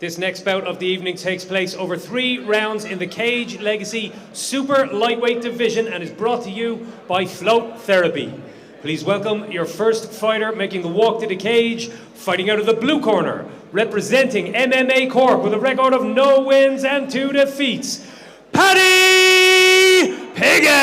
This next bout of the evening takes place over 3 rounds in the Cage Legacy Super Lightweight division and is brought to you by Float Therapy. Please welcome your first fighter making the walk to the cage, fighting out of the blue corner, representing MMA Cork with a record of no wins and 2 defeats, Paddy Piggott!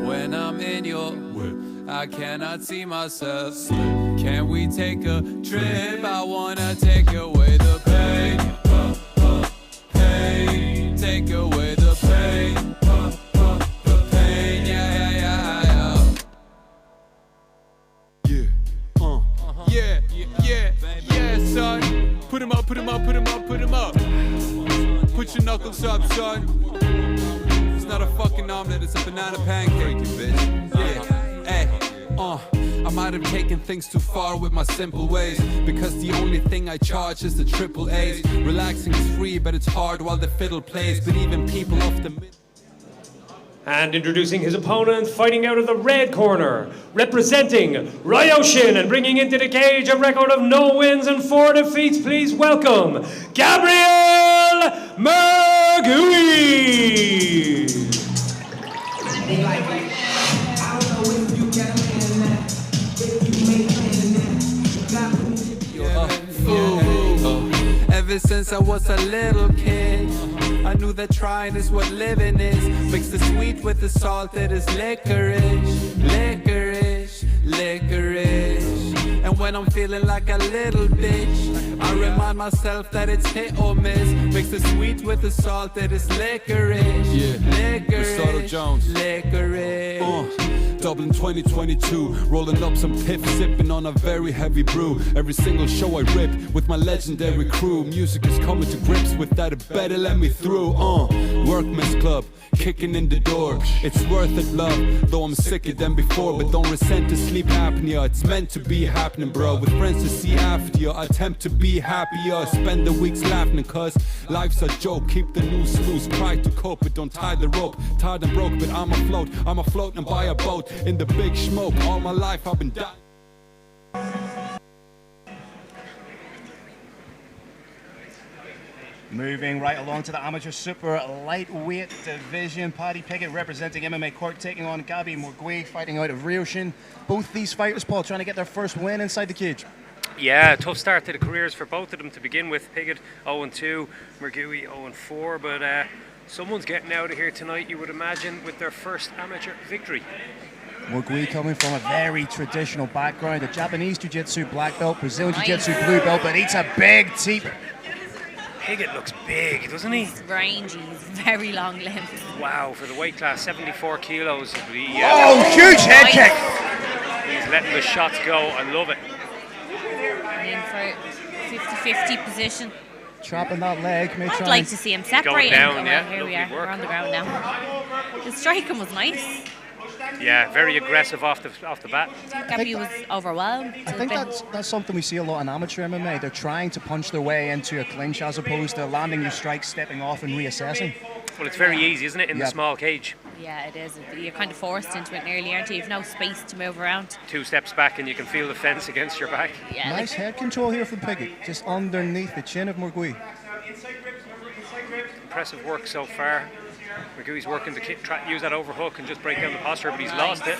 When I'm in your whip, I cannot see myself slip. Can we take a trip? I wanna take away the pain. Pain, take away the pain. Pain, yeah, son. Put him up, put him up, put him up, put him up. Put your knuckles up, son. It's not a fucking omelet, it's a banana pancake, you bitch. Yeah, hey, I might have taken things too far with my simple ways, because the only thing I charge is the triple A's. Relaxing is free, but it's hard while the fiddle plays. But even people off the mid. And introducing his opponent, fighting out of the red corner, representing Ryoshin and bringing into the cage a record of no wins and 4 defeats, please welcome Gabi Murgui! Ever since I was a little kid, I knew that trying is what living is. Mix the sweet with the salt, it is licorice, licorice, licorice. And when I'm feeling like a little bitch, I remind myself that it's hit or miss. Mix the sweet with the salt, it is licorice, licorice, licorice. Dublin 2022, rolling up some piff, sipping on a very heavy brew. Every single show I rip with my legendary crew. Music is coming to grips with that, it better let me through. Workman's Club, kicking in the door. It's worth it, love, though I'm sicker than before. But don't resent the sleep apnea, it's meant to be happening, bro. With friends to see after you, I attempt to be happier. Spend the weeks laughing, cause life's a joke. Keep the noose loose, try to cope, but don't tie the rope. Tired and broke, but I'm afloat and by a boat. In the big smoke, all my life I've been dying. Moving right along to the amateur super lightweight division, Paddy Piggott representing MMA Cork taking on Gabi Murgui fighting out of Ryoshin. Both these fighters, Paul, trying to get their first win inside the cage. Yeah, tough start to the careers for both of them to begin with. Piggott 0-2, Murgui 0-4, but someone's getting out of here tonight, you would imagine, with their first amateur victory. Murgui coming from a very traditional background, a Japanese Jiu-Jitsu black belt, Brazilian Jiu-Jitsu blue belt, but eats a big teep. Piggott looks big, doesn't he? He's rangy, he's very long limbs. Wow, for the weight class, 74 kilos. Huge head kick! He's letting the shots go, I love it. In for 50-50 position. Trapping that leg. I'd like to see him separate. Down, here we are, we're on the ground now. The striking was nice. Yeah, very aggressive off the bat. Gabi was overwhelmed. I think that's something we see a lot in amateur MMA. They're trying to punch their way into a clinch as opposed to landing your strikes, stepping off and reassessing. Well, it's very easy, isn't it, in the small cage? Yeah, it is. You're kind of forced into it nearly, aren't you? You've no space to move around. 2 steps back and you can feel the fence against your back. Yeah, nice head control here from Piggott, just underneath the chin of Murgui. Impressive work so far. Murgui's working to use that overhook and just break down the posture, but he's lost it.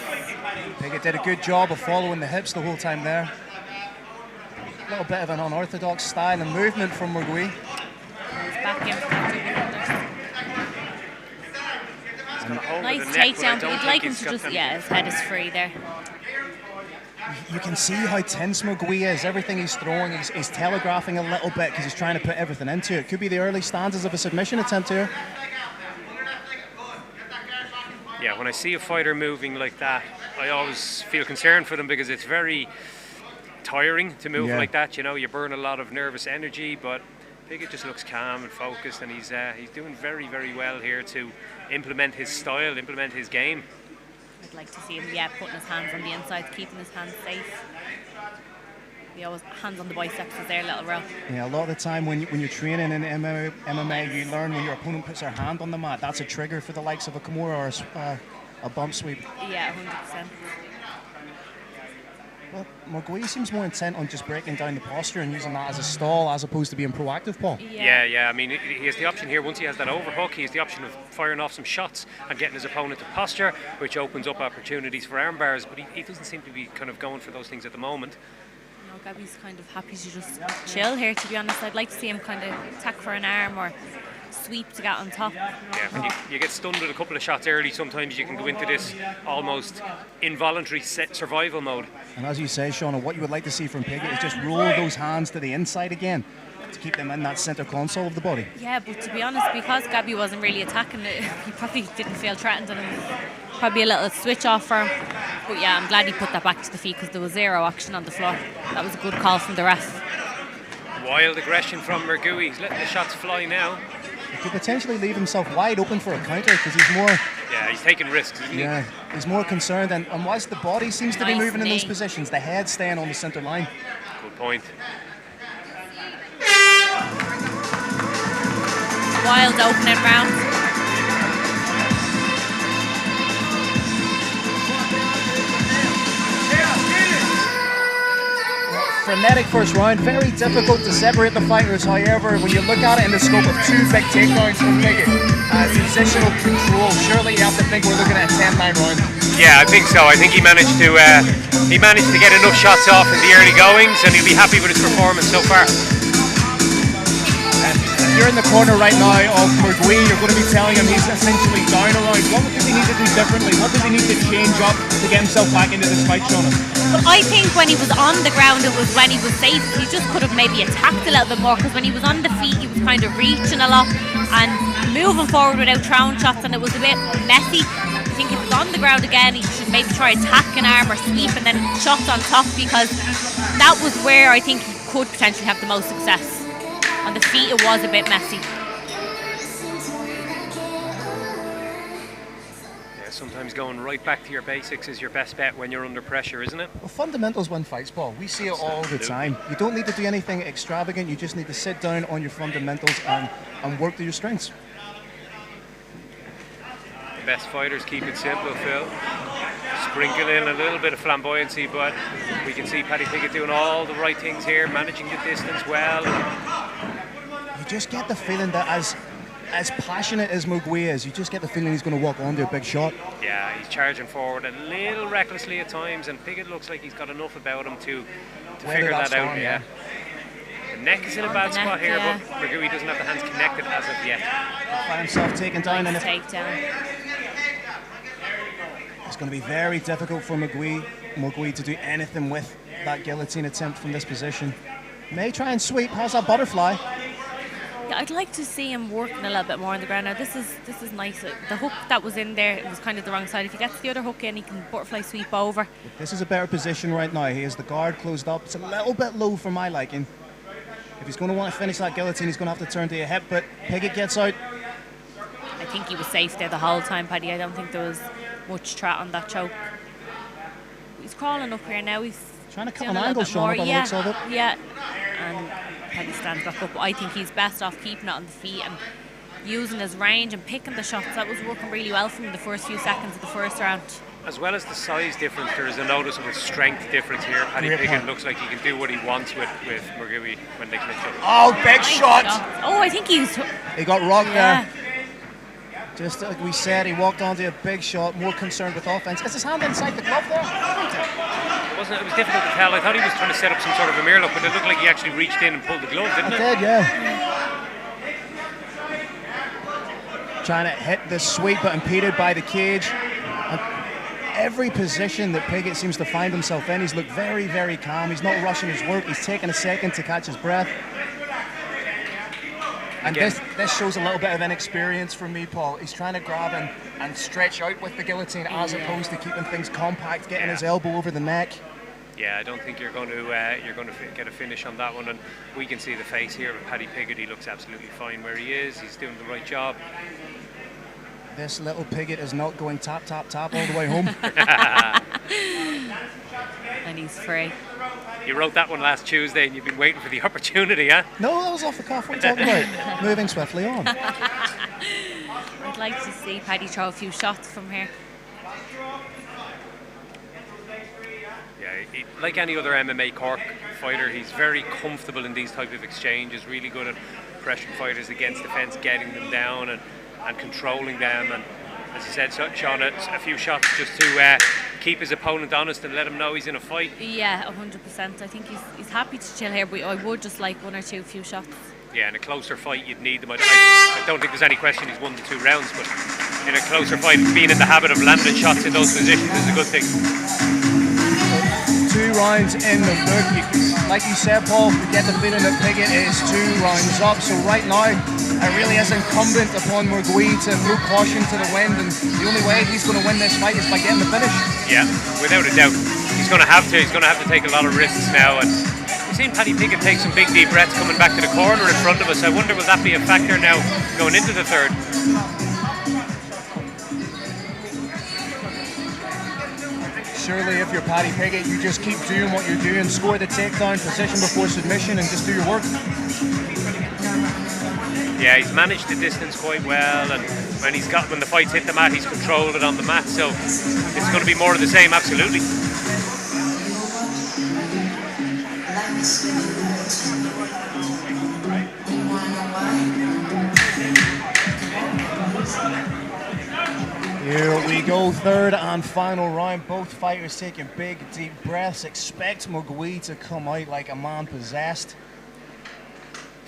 Piggott did a good job of following the hips the whole time there. A little bit of an unorthodox style and movement from Murgui. He's back in for that. Nice takedown, but you'd like him to just, his head is free there. You can see how tense Murgui is. Everything he's throwing, he's telegraphing a little bit because he's trying to put everything into it. Could be the early stanzas of a submission attempt here. Yeah, when I see a fighter moving like that, I always feel concerned for them because it's very tiring to move like that. You know, you burn a lot of nervous energy, but Piggott just looks calm and focused, and he's doing very, very well here to implement his style, implement his game. I'd like to see him, putting his hands on the inside, keeping his hands safe. He always hands on the biceps is their little row. Yeah, a lot of the time when you're training in MMA, you learn when your opponent puts their hand on the mat, that's a trigger for the likes of a Kimura or a bump sweep. Yeah, 100%. Well, Murgui seems more intent on just breaking down the posture and using that as a stall as opposed to being proactive, Paul. Yeah. I mean, he has the option here. Once he has that overhook, he has the option of firing off some shots and getting his opponent to posture, which opens up opportunities for arm bars. But he doesn't seem to be kind of going for those things at the moment. No, Gabi's kind of happy to just chill here, to be honest. I'd like to see him kind of attack for an arm or sweep to get on top. Yeah, when you get stunned with a couple of shots early, sometimes you can go into this almost involuntary survival mode. And as you say, Sean, what you would like to see from Piggott is just roll those hands to the inside again to keep them in that centre console of the body. Yeah, but to be honest, because Gabi wasn't really attacking it, he probably didn't feel threatened, and probably a little switch off for him. But yeah, I'm glad he put that back to the feet because there was zero action on the floor. That was a good call from the ref. Wild aggression from Murgui. He's letting the shots fly now. He could potentially leave himself wide open for a counter because he's more... Yeah, he's taking risks, isn't he? Yeah, he's more concerned. And whilst the body seems to be Nice moving in those knee. positions, the head's staying on the centre line. Good point. Wild opening round. Frenetic first round, very difficult to separate the fighters. However, when you look at it in the scope of two big takedowns from Piggott, positional control, surely you have to think we're looking at a 10-9 round. Yeah, I think so. I think he managed to get enough shots off in the early goings, and he'll be happy with his performance so far. If you're in the corner right now of Murgui, you're going to be telling him he's essentially down a round. What does he need to do differently? What does he need to change up to get himself back into this fight, Shona? But I think when he was on the ground, it was when he was safe. He just could have maybe attacked a little bit more, because when he was on the feet, he was kind of reaching a lot and moving forward without throwing shots, and it was a bit messy. I think if he's on the ground again, he should maybe try attack an arm or sweep and then shots on top, because that was where I think he could potentially have the most success. On the feet, it was a bit messy. Yeah, sometimes going right back to your basics is your best bet when you're under pressure, isn't it? Well, fundamentals win fights, Paul. We see it all the time. You don't need to do anything extravagant. You just need to sit down on your fundamentals and work to your strengths. The best fighters keep it simple, Phil. Sprinkle in a little bit of flamboyancy, but we can see Paddy Piggott doing all the right things here, managing the distance well. You just get the feeling that as passionate as Murgui is, you just get the feeling he's going to walk onto a big shot. Yeah, he's charging forward a little recklessly at times, and Piggott looks like he's got enough about him to figure that out. Yeah. The neck is in a bad spot here, but Murgui doesn't have the hands connected as of yet. He'll find himself taken down, and Takedown. it's going to be very difficult for Murgui to do anything with that guillotine attempt from this position. May try and sweep, has that butterfly. Yeah, I'd like to see him working a little bit more on the ground. Now this is nice. The hook that was in there, it was kind of the wrong side. If he gets the other hook in, he can butterfly sweep over. This is a better position right now. He has the guard closed up. It's a little bit low for my liking. If he's going to want to finish that guillotine, he's going to have to turn to a hip, but Piggott gets out. I think he was safe there the whole time, Paddy. I don't think there was much threat on that choke. He's crawling up here now. He's trying to cut doing an a little angle, bit Sean, more. by the looks of it. Yeah. And Paddy stands back up. I think he's best off keeping it on the feet and using his range and picking the shots. That was working really well for him the first few seconds of the first round. As well as the size difference, there is a noticeable strength difference here. Paddy Piggott looks like he can do what he wants with Murgui when they clinch up. Oh, big Nice shot! Oh, I think He got rocked yeah. there. Just like we said, he walked onto a big shot, more concerned with offense. Is his hand inside the glove there? It was difficult to tell. I thought he was trying to set up some sort of a mirror look, but it looked like he actually reached in and pulled the glove, didn't it? It did, yeah. Trying to hit the sweep, but impeded by the cage. And every position that Piggott seems to find himself in, he's looked very, very calm. He's not rushing his work. He's taking a second to catch his breath. And this shows a little bit of inexperience from me, Paul. He's trying to grab and stretch out with the guillotine as opposed to keeping things compact, getting his elbow over the neck. Yeah, I don't think you're going to get a finish on that one. And we can see the face here of Paddy Piggott. He looks absolutely fine where he is. He's doing the right job. This little Piggott is not going tap, tap, tap all the way home. And he's free. You wrote that one last Tuesday and you've been waiting for the opportunity, huh? No, that was off the cuff. What are you talking about? Moving swiftly on. I'd like to see Paddy throw a few shots from here. Yeah, like any other MMA Cork fighter, he's very comfortable in these type of exchanges, really good at pressuring fighters against the fence, getting them down and controlling them. And as you said, Sean, a few shots just to keep his opponent honest and let him know he's in a fight. Yeah, 100%. I think he's happy to chill here, but I would just like one or two few shots. Yeah, in a closer fight you'd need them. I don't think there's any question he's won the 2 rounds, but in a closer fight, being in the habit of landing shots in those positions is a good thing. 2 rounds in the book. Like you said, Paul, we get the feeling that Piggott is 2 rounds up. So right now, it really is incumbent upon Murgui to throw caution to the wind, and the only way he's going to win this fight is by getting the finish. Yeah, without a doubt. He's going to have to. He's going to have to take a lot of risks now. And we've seen Paddy Piggott take some big deep breaths coming back to the corner in front of us. I wonder will that be a factor now going into the third? Surely if you're Paddy Piggott, you just keep doing what you're doing, score the takedown, position before submission, and just do your work. Yeah, he's managed the distance quite well, and when the fight's hit the mat, he's controlled it on the mat, so it's going to be more of the same, absolutely. Here we go, third and final round. Both fighters taking big, deep breaths. Expect Murgui to come out like a man possessed.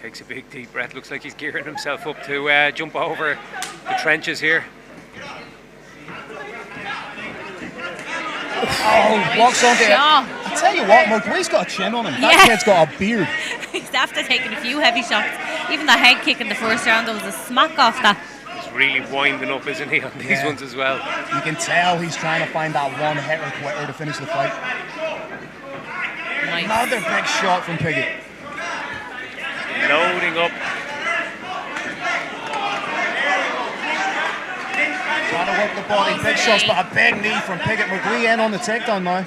Takes a big, deep breath. Looks like he's gearing himself up to jump over the trenches here. Oh, walks onto it. I tell you what, Murgui's got a chin on him. That kid's got a beard. He's after taking a few heavy shots. Even the head kick in the first round, there was a smack off that. Really winding up, isn't he, on these ones as well? You can tell he's trying to find that one hit or quitter to finish the fight. Nice. Another big shot from Piggott. Loading up. Trying to work the body, big shots, but a big knee from Piggott. Murgui in on the takedown now.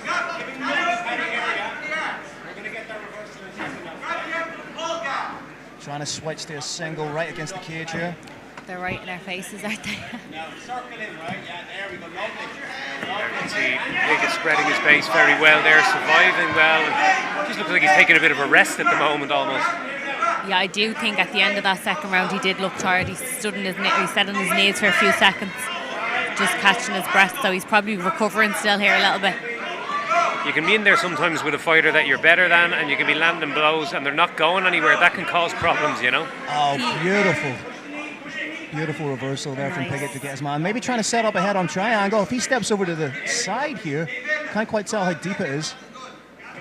Trying to switch to a single right against the cage here. They're right in our faces, aren't they? There you can see Piggott spreading his base very well there, surviving well. And just looks like he's taking a bit of a rest at the moment almost. Yeah, I do think at the end of that second round he did look tired. He stood on he sat on his knees for a few seconds, just catching his breath. So he's probably recovering still here a little bit. You can be in there sometimes with a fighter that you're better than, and you can be landing blows and they're not going anywhere. That can cause problems, you know. Oh, beautiful. Beautiful reversal there from Piggott to get his man. Maybe trying to set up a head-on triangle. If he steps over to the side here, can't quite tell how deep it is.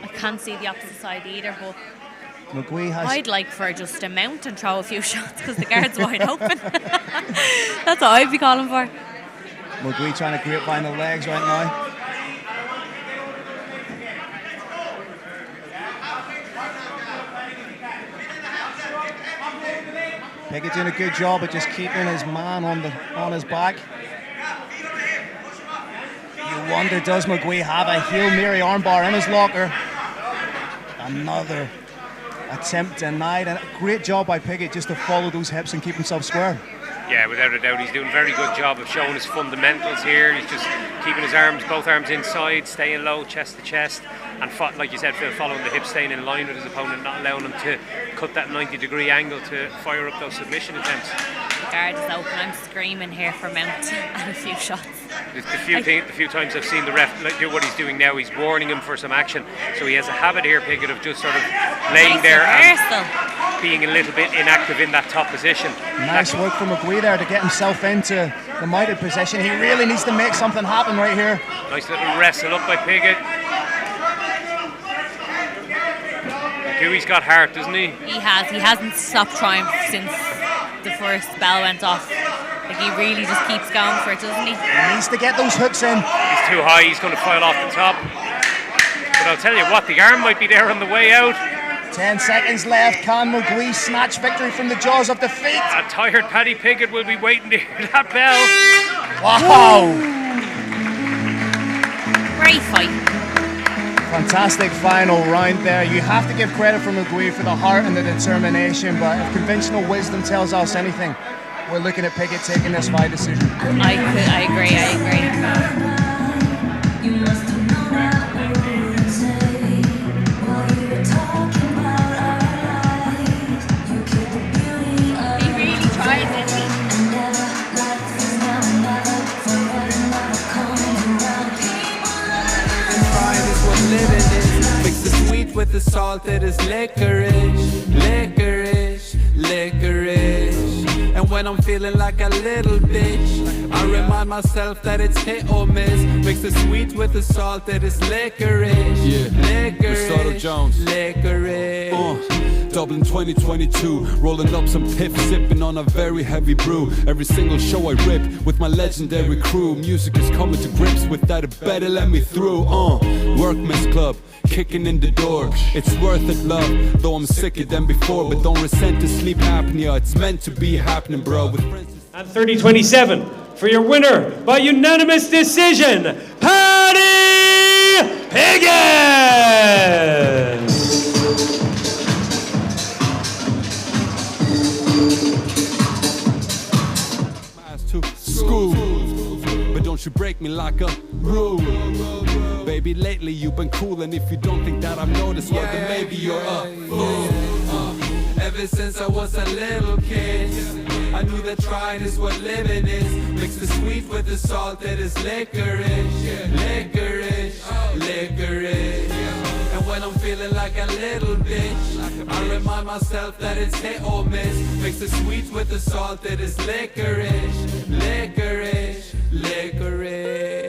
I can't see the opposite side either, but Murgui has... I'd like for just a mount and throw a few shots because the guard's wide open. That's what I'd be calling for. Murgui trying to grapevine the legs right now. Piggott doing a good job of just keeping his man on his back. You wonder, does Murgui have a Hail Mary armbar in his locker? Another attempt denied, and a great job by Piggott just to follow those hips and keep himself square. Yeah, without a doubt, he's doing a very good job of showing his fundamentals here. He's just keeping his arms, both arms inside, staying low, chest to chest, and like you said, Phil, following the hips, staying in line with his opponent, not allowing him to cut that 90-degree angle to fire up those submission attempts. The guard is open. I'm screaming here for mount and a few shots. The few times I've seen the ref do what he's doing now, he's warning him for some action. So he has a habit here, Piggott, of just sort of laying there and being a little bit inactive in that top position. Nice work from Murgui there to get himself into the mounted position. He really needs to make something happen right here. Nice little wrestle up by Piggott. Murgui's got heart, doesn't he? He has. He hasn't stopped trying since the first bell went off. Like, he really just keeps going for it, doesn't he? He needs to get those hooks in. He's too high, he's going to file off the top. But I'll tell you what, the arm might be there on the way out. 10 seconds left. Can Murgui snatch victory from the jaws of defeat? A tired Paddy Piggott will be waiting to hear that bell. Wow! Great fight. Fantastic final round there. You have to give credit for Murgui for the heart and the determination, but if conventional wisdom tells us anything, we're looking at Piggott taking this fight decision. I agree. with the salt, it is licorice, licorice, licorice. And when I'm feeling like a little bitch, I remind myself that it's hit or miss. Mix the sweet with the salt, it is licorice, licorice, licorice. Dublin 2022, rolling up some piff, sipping on a very heavy brew. Every single show I rip with my legendary crew. Music is coming to grips with that, it better let me through. Workman's club, kicking in the door. It's worth it, love, though I'm sicker than before. But don't resent the sleep apnea, it's meant to be happening, bro. And 30-27 for your winner by unanimous decision, Paddy Piggott! School, but don't you break me like a rule. Baby, lately you've been cool, and if you don't think that I've noticed, well then maybe you're a fool. Ever since I was a little kid, I knew that trying is what living is. Mix the sweet with the salt, it is licorice, licorice, licorice. And when I'm feeling like a little bitch, I remind myself that it's hit or miss. Mix the sweet with the salt, it is licorice, licorice, licorice.